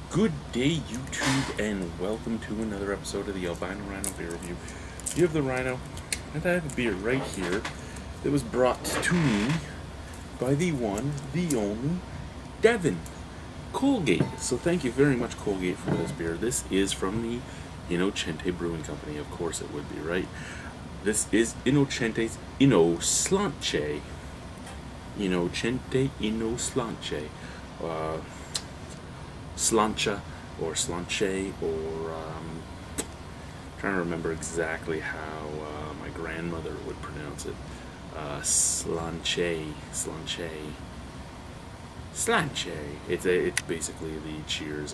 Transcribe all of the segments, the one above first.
Good day, YouTube, and welcome to another episode of the Albino Rhino beer review. You have the Rhino, and I have a beer right here that was brought to me by the one, the only, Devin Colgate. So thank you very much, Colgate, for this beer. This is from the Innocente Brewing Company. Of course it would be, right? This is Innocente's Inno'slainte. Innocente Inno'slainte. Slancha or slanche, or trying to remember exactly how my grandmother would pronounce it. Slanche. It's basically the Cheers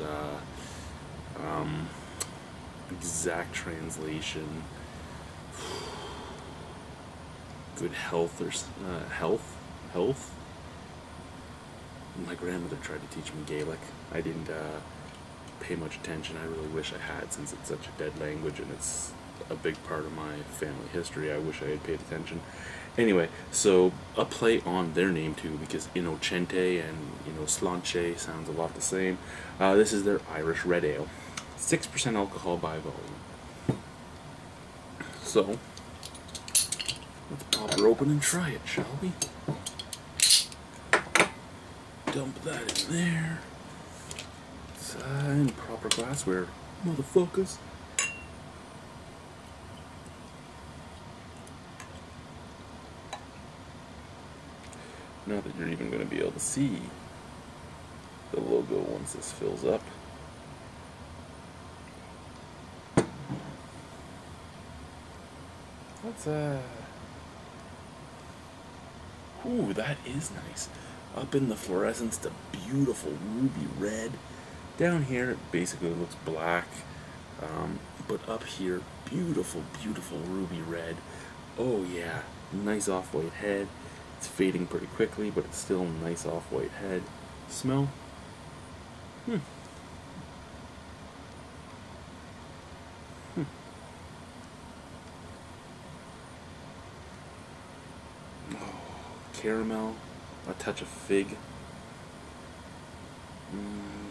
exact translation. Good health or health. My grandmother tried to teach me Gaelic. I didn't pay much attention. I really wish I had, since it's such a dead language and it's a big part of my family history. I wish I had paid attention. Anyway, so a play on their name too, because Innocente and Inno'slainte sounds a lot the same. This is their Irish Red Ale. 6% alcohol by volume. So, let's pop her open and try it, shall we? Dump that in there. It's in proper glassware, motherfuckers. Now that you're even going to be able to see the logo once this fills up. That's ooh, that is nice. Up in the fluorescence, the beautiful ruby red. Down here, it basically looks black, but up here, beautiful, beautiful ruby red. Oh yeah, nice off-white head. It's fading pretty quickly, but it's still a nice off-white head. Smell? Oh, caramel. A touch of fig,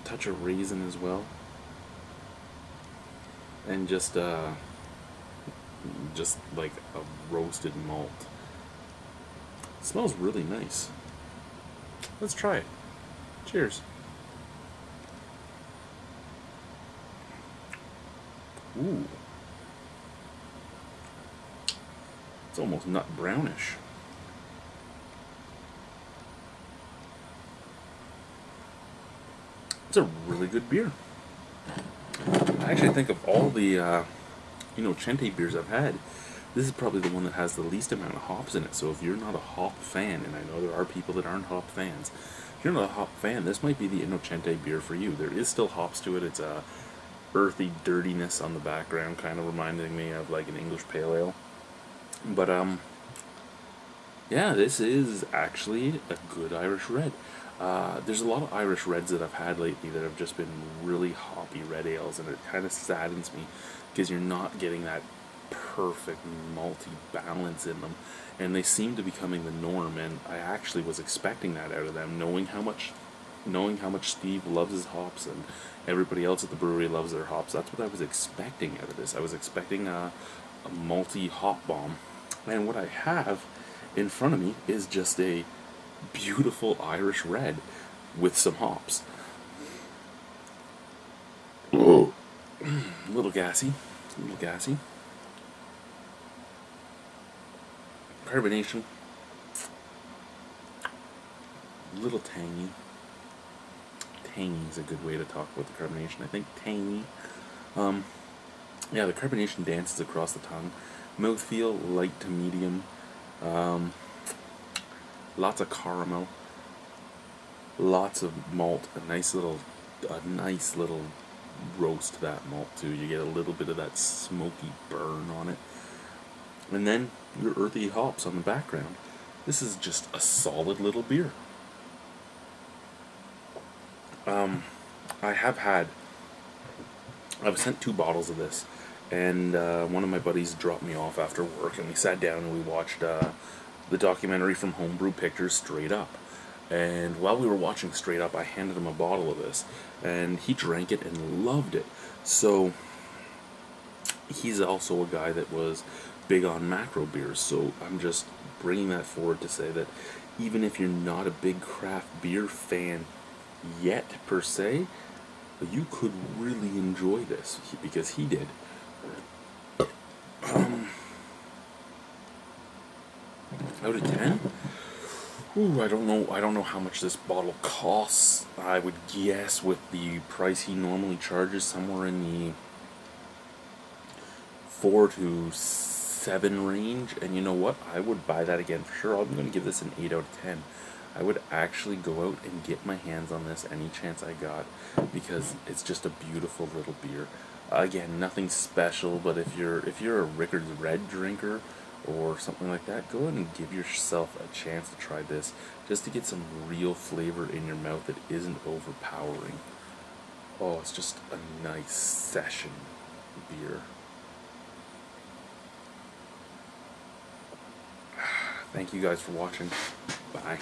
touch of raisin as well, and just like a roasted malt. It smells really nice. Let's try it. Cheers. Ooh, it's almost nut brownish. It's a really good beer. I actually think of all the Innocente beers I've had, this is probably the one that has the least amount of hops in it. So if you're not a hop fan, and I know there are people that aren't hop fans, if you're not a hop fan, this might be the Innocente beer for you. There is still hops to it. It's a earthy dirtiness on the background, kind of reminding me of like an English pale ale. But yeah, this is actually a good Irish red. There's a lot of Irish reds that I've had lately that have just been really hoppy red ales, and it kind of saddens me because you're not getting that perfect malty balance in them, and they seem to be becoming the norm. And I actually was expecting that out of them, knowing how much Steve loves his hops and everybody else at the brewery loves their hops. That's what I was expecting out of this. I was expecting a malty hop bomb, and what I have in front of me is just a beautiful Irish red with some hops. Oh, a little gassy, Carbonation, a little tangy. Tangy is a good way to talk about the carbonation. I think tangy. Yeah, the carbonation dances across the tongue. Mouthfeel light to medium. Lots of caramel, lots of malt, a nice little roast to that malt too. You get a little bit of that smoky burn on it, and then your earthy hops on the background. This is just a solid little beer. I've sent 2 bottles of this, and one of my buddies dropped me off after work, and we sat down and we watched the documentary from Homebrew Pictures, Straight Up. And while we were watching Straight Up, I handed him a bottle of this, and he drank it and loved it. So he's also a guy that was big on macro beers, so I'm just bringing that forward to say that even if you're not a big craft beer fan yet, per se, you could really enjoy this, because he did. Out of 10? Ooh, I don't know how much this bottle costs. I would guess with the price he normally charges, somewhere in the 4 to 7 range. And you know what? I would buy that again for sure. I'm going to give this an 8 out of 10. I would actually go out and get my hands on this any chance I got, because it's just a beautiful little beer. Again, nothing special, but if you're a Rickard's Red drinker or something like that, go ahead and give yourself a chance to try this, just to get some real flavor in your mouth that isn't overpowering. Oh, it's just a nice session beer. Thank you guys for watching. Bye.